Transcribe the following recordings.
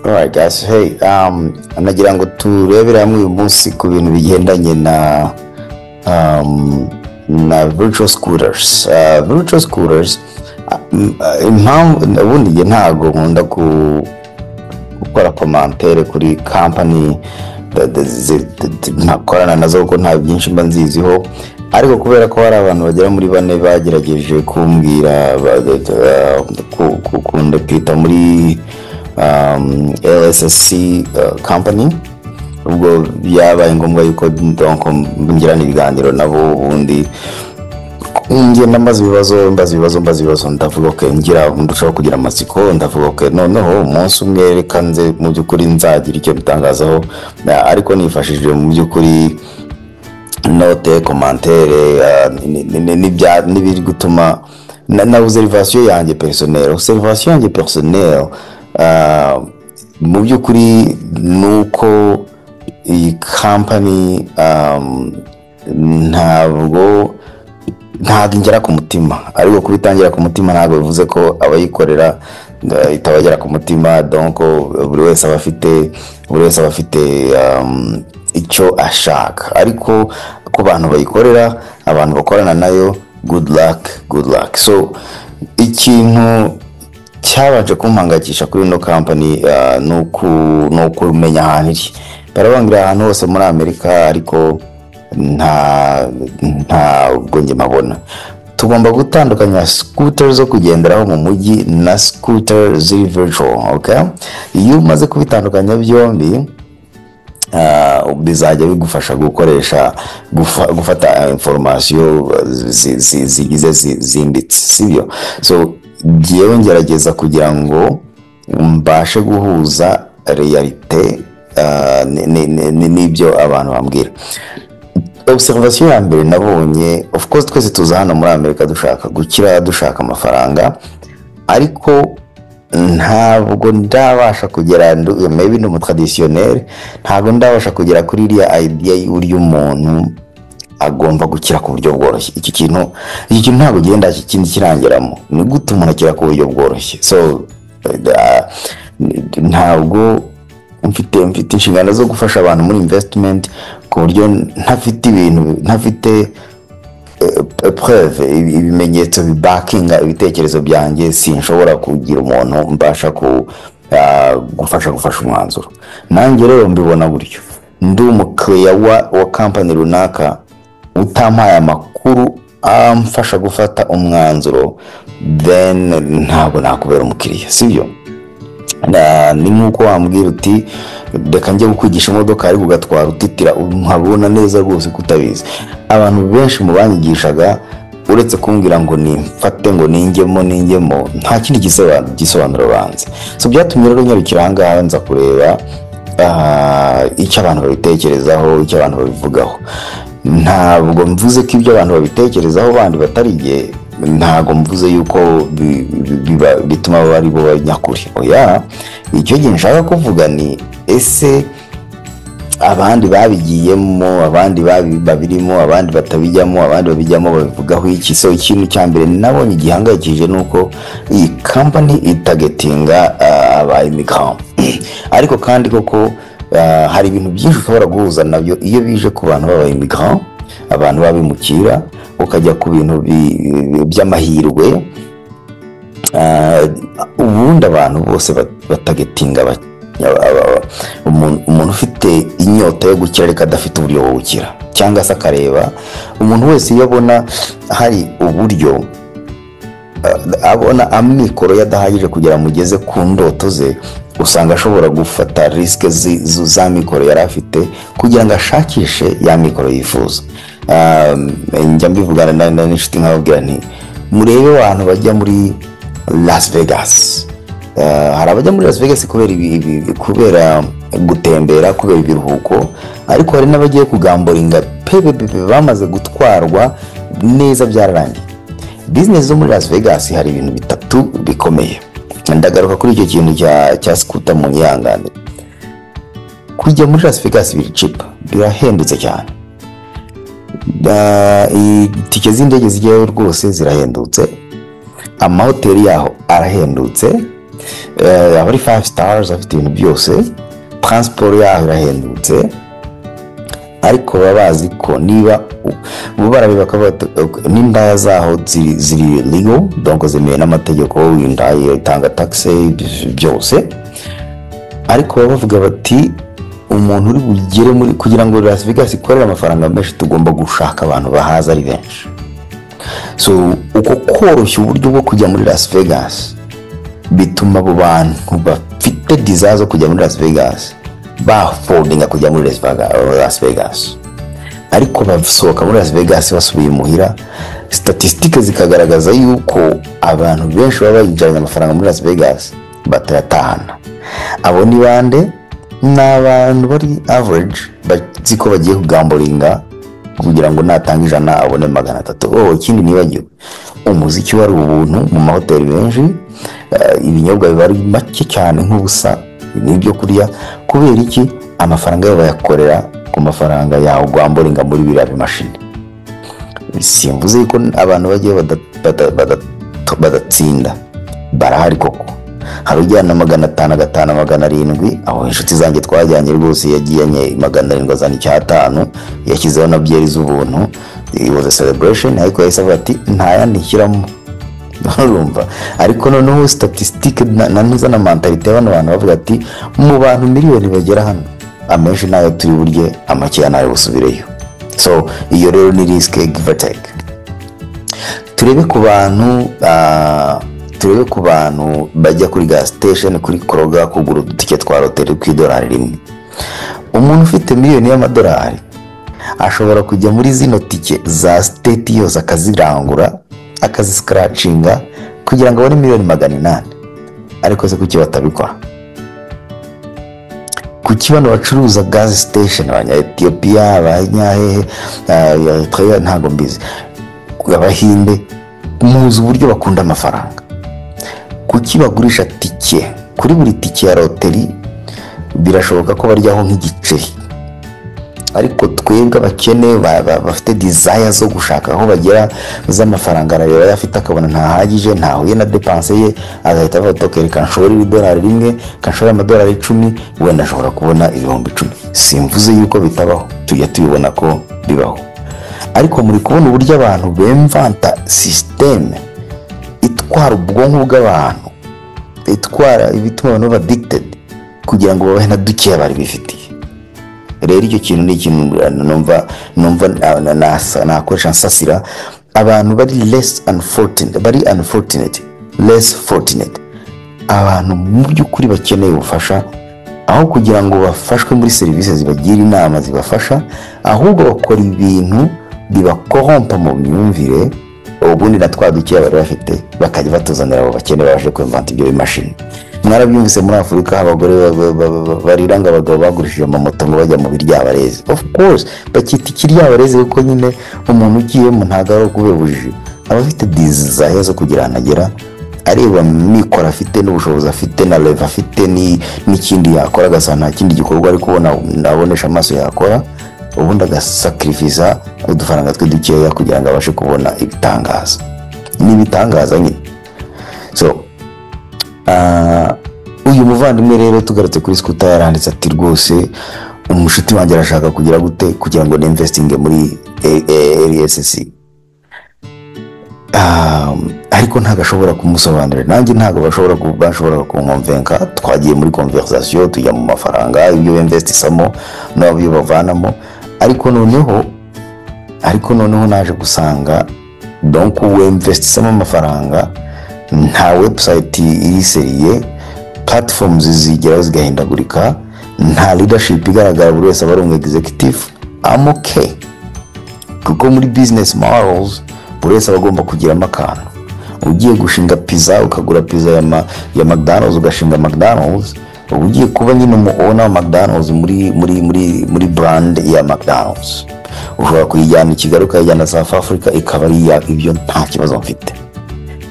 Alright guys, hey, nagira ngo turebere hamwe uyu munsi ku bintu bigendanye na virtual scooters. Virtual scooters, ubundi nge ntago nkunda gukora commentaire kuri company nakorana nazo kuko nta byinshi mba nziziho, ariko kubera ko hari abantu bagera muri bane bagerageje kumbwira kundepita muri LSSC company, ubwo byabaye ngombwa yuko donc ngirana ibiganiro nabo, ubundi ngenda mbaza ibibazo ndavuga okay, ngira ndushaho kugira amatsiko, ndavuga okay, noneho umunsi umwe reka nze mu by'ukuri nzagira icyo bitangazaho, ariko nifashishije mu by'ukuri note commentaire n'ibiri gutuma na observation yanjye personnel mu by'ukuri nuko iyi company ntabwo ingera ku mutima, ariko kubitangira ku mutima ntabwo bivuze ko abayikorera itabagera ku mutima. Donc buri wese aba afite icyo ashaka, ariko ku bantu bayikorera, abantu bakorana nayo, good luck. So ikintu cyabanje kumpangayikisha kuri ino company nuko umenya ahantu iri. Barabangira ahantu hose muri Amerika, ariko ntabwo njye mabona. Tugomba gutandukanya scooter zo kugenderaho mu mujyi na scooter ziri virtual, okay? Iyo umaze kubitandukanya byombi, bizajya bigufasha gufata information zigize zimbitse, sibyo? So giyewe ngerageza kugira ngo mbashe guhuza realite n'ibyo abantu bambwira. Observation ya mbere nabonye, of course twese tuza hano muri Amerika dushaka gukira, dushaka amafaranga, ariko ntabwo ndabasha kugera, maybe no mu traditionnel, ntabwo ndabasha kugera kuri iriya idea y'uburyo umuntu agomba gukira ku buryo bworoshye. Iki kintu ntabwo genda ikindi kirangiramo, ni gute umuntu akira ku buryo bworoshye. So ntabwo mfite inshingano zo gufasha abantu muri investment ku buryo ntafite preuve, ibimenyetso bibakinga ibitekerezo byanjye, sinshobora kugira umuntu mbasha gufasha umwanzuro. Nanjye rero mbibona buryo, ndi umukiriya wa company runaka, utampaye amakuru amfasha gufata umwanzuro, then ntabwo nakubera umukiriya, sibyo? Ni nkuko wambwira uti reka njye gukwigisha imodoka ariko ugatwara utitira, nkabona neza rwose kutabizi. Abantu benshi mu banyigishaga, uretse kumbwira ngo nimfate ngo ninjyemo nta kindi gisobanuro banze. So byatumye rero nyarukira ahangaha nza kureba icyo abantu babitekerezaho, icyo abantu babivugaho. Ntabwo mvuze ko ibyo abantu babitekerezaho bandi batariye, ntabwo mvuze yuko bituma bari bo banyakuri. Oya, icyo gihe nshaka kuvuga ni ese abandi babigiyemo, abandi babirimo, abandi batabijyamo, abandi babijyamo babivugaho iki? So ikintu cya mbere nabonye igihangayikije nuko iyi company itagetinga abayimigranti, ariko kandi koko hari ibintu byinshi ushobora guhuza nabyo iyo bije ku bantu b'abayimigranti, abantu babimukira, ukajya ku bintu by'amahirwe. Ubundi abantu bose batagetinga umuntu ufite inyota yo gukira ariko adafite uburyo bwo gukira, cyangwa se akareba umuntu wese iyo abona hari uburyo, abona amikoro yadahagije kugira mugeze ku ndoto ze, usanga ashobora gufata risk za mikoro yari afite kugira ngo ashakishe ya mikoro yifuza. Njya mbivugana n'inshuti nkababwira nti murebe abantu bajya muri Las Vegas. Hari abajya muri Las Vegas kubera gutembera, kubera ibiruhuko, ariko hari n'abagiye kugamboringa bamaze gutwarwa neza, byararangiye. Business zo muri Las Vegas hari ibintu bitatu bikomeye. Ndagaruka kuri icyo kintu cya scooter mu nyangane. Kujya muri Las Vegas biri cheap, birahendutse cyane. Itike z'indege zijyayo rwose zirahendutse, amahoteli yaho arahendutse, abari 5 stars afite ibintu byose, transport yaho irahendutse, ariko baba bazi ko niba bo barabeba n'indaya zaho ziri legal, donc zemewe n'amategeko, indaya itanga taxe byose, ariko baba bavuga bati umuntu uri bugere muri kugira ngo Las Vegas ikorere amafaranga menshi tugomba gushaka abantu bahaza ari benshi. So uko koroshya uburyo bwo kujya muri Las Vegas bituma abo bantu bafite desire zo kujya muri Las Vegas bafoldinga kujya muri Las Vegas, ariko basohoka muri Las Vegas basubiye muhira. Statistics zikagaragaza yuko abantu benshi baba bayijyanye amafaranga muri Las Vegas batayatahana. Abo ni bande? N'abantu bari average baziko bagiye kugamboringa kugira ngo natanga ijana abone 300. Ikindi nibagiwe, umuziki wari ubuntu mu mahoteli benshi, ibinyobwa bari make cyane nk'ubusa n'ibyo kurya. Kubera iki? Amafaranga yabo bayakorera ku mafaranga yawo gamboringa muri biriya bimashini. Simvuze ko abantu bagiye badatsinda, barahari koko. Hari ujyana 500, 500, aho inshuti zanjye twajyanye rwose yagiyanye 700 azana 500 yashyizeho na byeri z'ubuntu. It was a celebration, ariko yahise avuga ati nta yandi nshyiramo. Urumva? Ariko noneho statistic nanuza na mentality y'abantu bavuga ati mu bantu miliyoni bagera hano amenshi nayo turi burye amakiya nayo busubireyo. So iyo rero ni risk give or take. Turebe ku bantu bajya kuri gas station kuri Kroger kugura udutike twa loteri ku $1. Umuntu ufite miliyoni y'amadolari ashobora kujya muri zino tike za state yose akazirangura akaziscratchinga kugira ngo abone miliyoni 800. Ariko se kuki batabikora? Kuki bano bacuruza gas station abanya Ethiopia, abanyahehe, ntago mbizi, abahinde, muzi uburyo bakunda amafaranga. Kuki bagurisha tike kuri buri tike ya loteri? Birashoboka ko baryaho nk'igiceri, ariko twebwe abakene bafite desire zo gushaka aho bagera z'amafaranga arareba yafite akabona ntahagije, ntahuye na dépense ye, agahita avuga ati kanshora $1, kanshora $10, wenda ashobora kubona $10,000. Simvuze yuko bitabaho, tujya tubibona ko bibaho, ariko muri kubona uburyo abantu bemvanta systeme itwara ubwonko bw'abantu, itwara ibituma abantu addicted kugira ngo babe na duke bari bifitiye. Rero icyo kintu ni ikintu numva nakoresha nsasira abantu bari less fortunate, abantu mu by'ukuri bakeneye ubufasha, aho kugira ngo bafashwe muri serivisi zibagira inama zibafasha, ahubwo bakora ibintu bibakorompa mu myumvire, ubundi natwadukiye bari bafite bakajya batuzanira abo bakene baje kwimvanta ibyo bimashini. Mwarabyumvise muri Afurika abagore bariranga abagabo bagurishije amamoto ngo bajya mu biryabarezi. Of course bakita ikiryabarezi kuko nyine umuntu ugiye mu ntagaro kubebujije abafite desire zo kugira anagera, areba mikora afite n'ubushobozi afite na level afite n'ikindi yakora gasana kindi gikorwa ari kubona nabonesha amaso yakora, ubundi agasacrifice udufaranga twe dukeya kugira ngo abashe kubona ibitangaza n'ibitangaza nyine. So uyu muvandimwe rero tugarutse kuri Scooter yaranditse ati rwose umushuti wanjye arashaka kugira gute kugira ngo investing muri RSC, ariko ntago ashobora kumusobanurira, nanjye ntago bashobora kumwumvenka. Twagiye muri conversation tujya mu mafaranga ibyo investisamo n'abyo bavanamo, ariko noneho naje gusanga donc investisamo amafaranga nta website iri seriye, platforms zigera zigahindagurika, nta leadership igaragara, buri wese aba ari executive. I'm okay, kuko muri business models buri wese agomba kugira amakano. Ugiye gushinga pizza ukagura pizza ya McDonald's ugashinga McDonald's, ugiye kuba nyine mu owner McDonald's muri brand ya McDonald's, ushobora kuyijyana i Kigali ukayijyana South Africa ikaba ari ibyo nta kibazo mfite.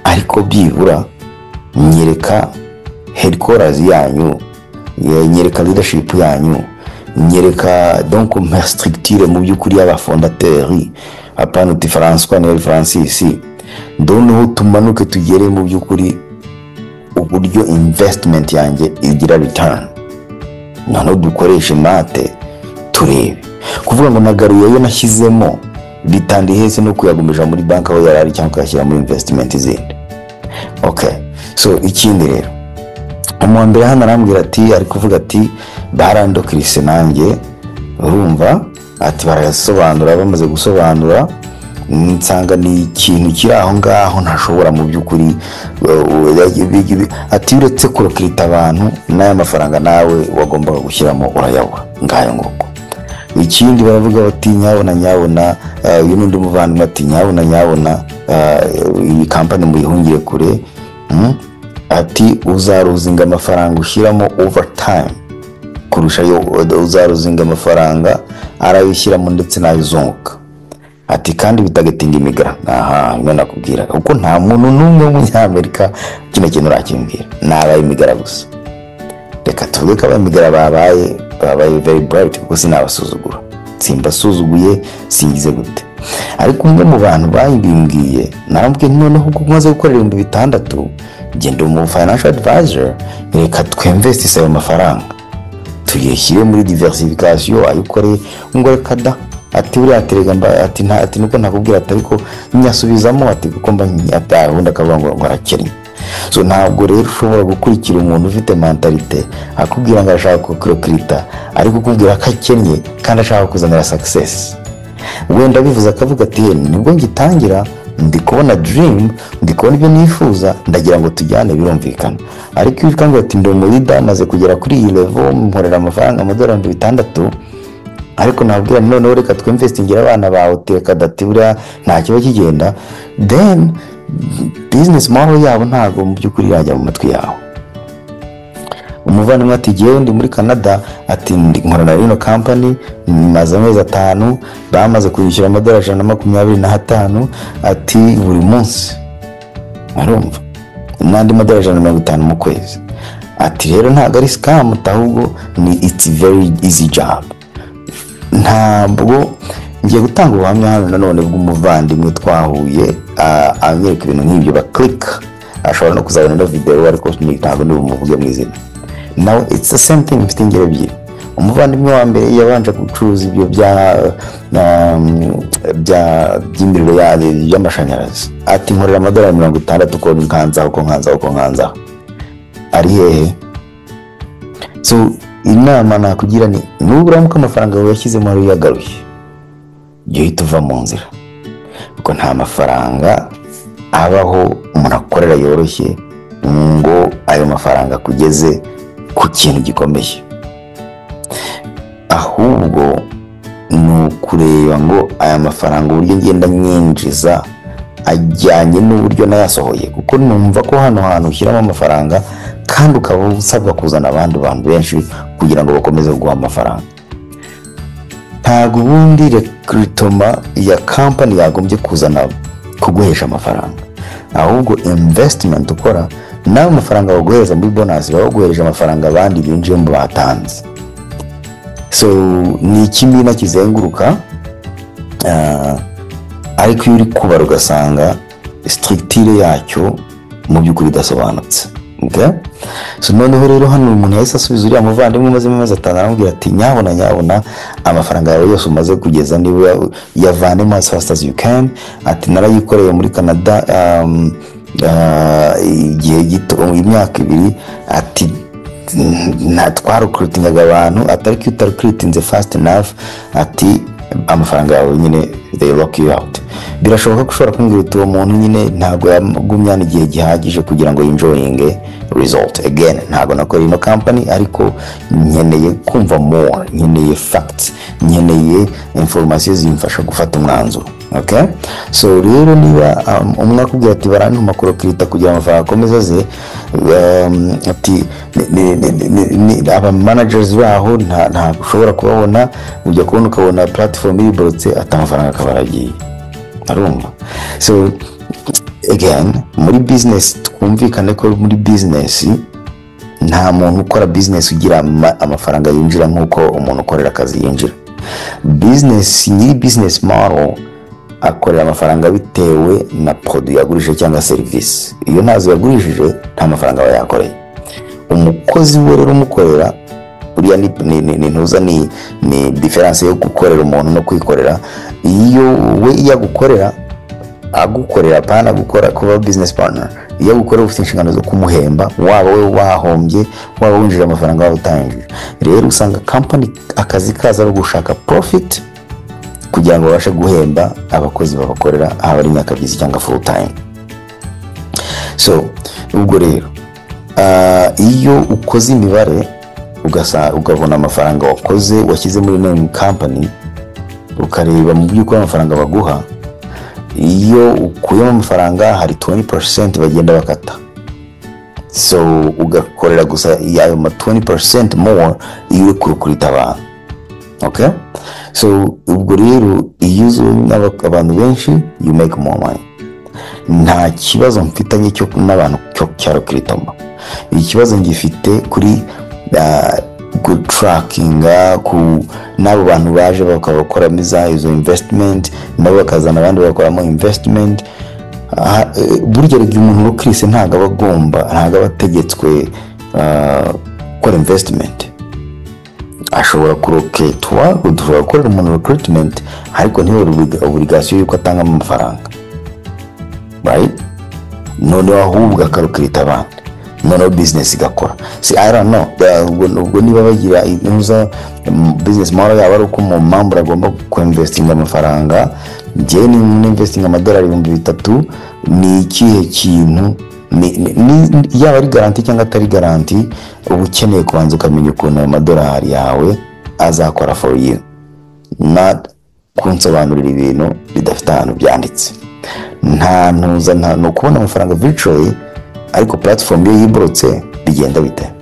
Ariko byibura nyereka headquarters yanyu, nyereka leadership yanyu, nyereka donc ma structure mu by'ukuri y'abafondateurs, apana uti François Nel Francis, noneho tumanuke tugere mu by'ukuri uburyo investment yanjye igira return. Noneho dukoreshe mate turebe kuvuga ngo nagaruye yo nashyizemo bitandi hese no kuyagumija muri bank aho yarari cyangwa kuyashyira muri investment zindi. Okay, so ikindi rero umwambere hano arambwira ati ari kuvuga ati barandokrise nanjye urumva ati barayasobanura bamaze gusobanura nsanga ni ikintu kiri aho ngaho ntashobora mu by'ukuri ati uretse kurokirita abantu n'aya mafaranga nawe wagombaga gushyiramo urayabura ngayo nguko. Ikindi baravuga bati nyabona uyu n'undi muvandimwe ati nyabona iyi company muyihungire kure ati uzaruzinga amafaranga ushyiramo overtime kurusha yo uzaruzinga amafaranga arayishyiramo ndetse n'ayizunguka ati kandi bitagetinga imigara. Imwe nakubwira kuko nta muntu n'umwe w'umunyamerika kino kintu urakimbwira nabaye imigara gusa. Reka tuvuge ko abamigara babaye very bright kuko sinabasuzugura simbasuzuguye singize gute, ariko umwe mu bantu bayibimbwiye narambwiye noneho kuko maze gukorera 600 genda mu financial advisor reka twinvest ayo mafaranga tuyeshyire muri diversification ayikore ngo reka da ati uri aterega ati nuko nakubwira ati ariko nyasubizamo ati kuko mba nyatahundi akavuga ngo arakennye. So ntabwo rero ushobora gukurikira umuntu ufite mentalite akubwira ngo arashaka kukrokirita ariko kukubwira ko akennye kandi ashaka kuzanira success. Wenda bivuze akavuga ati nibwo ngitangira ndi kubona dream ndi kubona ibyo nifuza ndagira ngo tujyane birumvikana, ariko iyo kandi ati ndo muri maze kugera kuri iyi level mporera amafaranga amadolari 600 ariko nabwira none reka twinvestingira abana bawe teka datibura nta kiba kigenda, then business model yabo ntago mu by'ukuri yajya mu matwi yawe. Umuvandimwe ati giye ndi muri Canada ati nkorana rino company maze amezi 5 bamaze kwishyura amadolari 125 ati buri munsi arumva nandi madolari 150 mu kwezi ati rero ntago ari scam ahubwo ni it's very easy job. Ntabwo ngiye gutanga ubuhamya hano nanone bw'umuvandimwe twahuye anyereka ibintu nk'ibyo ba click ashobora no kuzabona no video ariko ntabwo ndi bumuvuge mu izina. Now it's the same thing mfite ingero ebyiri. Umuvandimwe wa mbere yabanje gucuruza ibyo by'imiriro y'amashanyarazi ati nkorera amadolari 60 ko nkanzaho ari hehe. So inama nakugira ni nubura muko amafaranga yashyizemo ari yagaruye yo ituva mu nzira kuko nta mafaranga abaho umuntu akorera yoroshye ngo ayo mafaranga kugeze ku kintu gikomeye, ahubwo nukureba ngo aya mafaranga uburyo ngenda nyinjiza ajyanye n'uburyo nayasohoye, kuko numva ko hano hantu ushyiramo amafaranga kandi ukaba usabwa kuzana abandi bantu benshi kugira ngo bakomeze guha amafaranga. Ntago ubundi recruitment ya company yagombye kuzana kuguhesha amafaranga, ahubwo investment ukora nawe amafaranga baguhereza muri bonus baguhereje amafaranga abandi binjiye mu batanze. So ni kimina kizenguruka ariko iyo uri kubara ugasanga structure yacyo mu by'ukuri idasobanutse. Okay, so noneho rero hano umuntu yahise asubiza uriya muvandimwe umaze amezi 5 aramubwira ati nyabona amafaranga yawe yose umaze kugeza niba yavanemo as fast as you can. Ati narayikoreye muri Canada igihe gito imyaka 2 ati natwara recruitinga abantu atari ko utarecruitinze fast enough ati amafaranga yawe nyine they lock you out. Birashoboka ko ushobora kumbwira uwo muntu nyine ntago yagumyana igihe gihagije kugira ngo enjoying result. Again ntago nakora ino company ariko nkeneye kumva more, nkeneye facts, nkeneye information zimfasha gufata umwanzuro. Okay, so rero niba umwe akubwira ati barantuma kurokirita kugira amafaranga akomeza ze ati aba managers baho nta ushobora kubabona ujya kubona ukabona platform iborotse atamafaranga akabaragiye arumva. So again muri business twumvikane ko muri business nta muntu ukora business ugira amafaranga yinjira nkuko umuntu ukorera akazi yinjira. Business ni business model akorera amafaranga bitewe na produit yagurishije cyangwa service. Iyo ntazo yagurishije nta mafaranga aba yakoreye. Umukozi we rero umukorera uriya ni ntuza ni difference yo gukorera umuntu no kwikorera. Iyo we yagukorera agukorera pana gukora kuba business partner, iyo gukorera ufite inshingano zo kumuhemba, waba we wahombye waba winjira amafaranga wawe utangije. Rero usanga company akazi kaza ari gushaka profit kugira ngo babashe guhemba abakozi babakorera, haba ari nyakabyizi cyangwa full time. So ubwo rero iyo ukoze imibare ugabona amafaranga wakoze washyize muri name company, ukareba mu by'ukuri amafaranga baguha, iyo ukuyemo amafaranga hari 20% bagenda bakata. So ugakorera gusa yayo 20% more iyo uri kurukurita abantu. Okay, so ubwo rero iyo abantu benshi you make more money. Nta kibazo mfitanye cyo n'abantu cyo cyarokiritamo. Ikibazo ngifite kuri good tracking ku nabo bantu baje bakabakora miza izo investment, nabo bakazana abandi bakoramo investment. Burya rege umuntu wo Chris ntago abategetswe gukora investment. Ashobora kuroketwa udufura gukora umuntu recruitment, ariko ntiwe obligation yuko atanga amafaranga, right? None ahubwo akarokirita abandi, none business igakora. See, I don't know, ubwo niba bagira inuza business model yaba ari uko mu mambura agomba kuinvestinga amafaranga. Je ni investing amadolari 3,000 ni ikihe kintu yaba ari garanti cyangwa atari garanti, ubu ukeneye kubanza ukamenya ukuntu amadolari yawe azakora for you, not kunsobanurira ibintu bidafite ahantu byanditse. Nta ntuza no kubona amafaranga virtually, ariko platform yo yibrotse bigenda bite.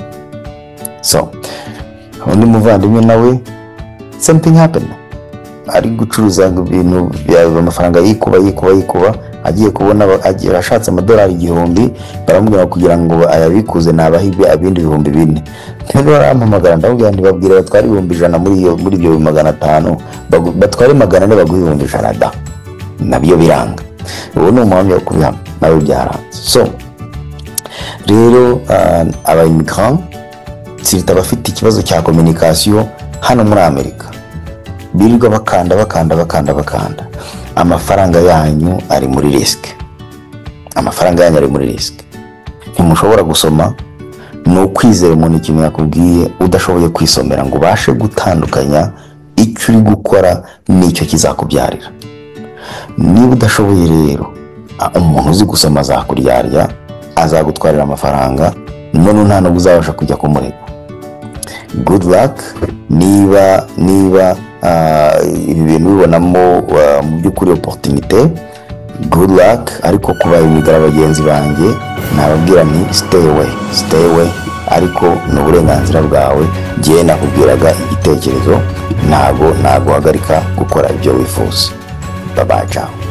So undi muvandimwe nawe something happened, ari gucuruza ibintu bya amafaranga yikuba agiye kubona ashatse amadolari 1,000, baramubwira kugira ngo ayabikuze nabahibye abindi 4,000. Rero arampamagara ndabwira nti babwire batwari 100 muri ibyo 500, batware 400 baguha 100 da, nabyo biranga. Ubu ni umuhamya wo kubiha nawe byaranze. So rero aba immigrant sirita bafite ikibazo cya communication hano muri Amerika, birirwa bakanda amafaranga yanyu ari muri risk. Ntimushobora gusoma, no kwizera umuntu ikintu yakubwiye udashoboye kwisomera ngo ubashe gutandukanya icyo uri gukora n'icyo kizakubyarira. Niba udashoboye rero, umuntu uzi gusoma azakuryarya, azagutwarira amafaranga, none nta no uzabasha kujya kumurega. Good luck. Niba ibi bintu bibonamo mu by'ukuri opportunité, good luck. Ariko kuba imigara bagenzi banjye nababwira nti stay away, ariko n'uburenganzira bwawe. Giye nakubwiraga igitekerezo, ntago hagarika gukora ibyo wifuza. Bye bye.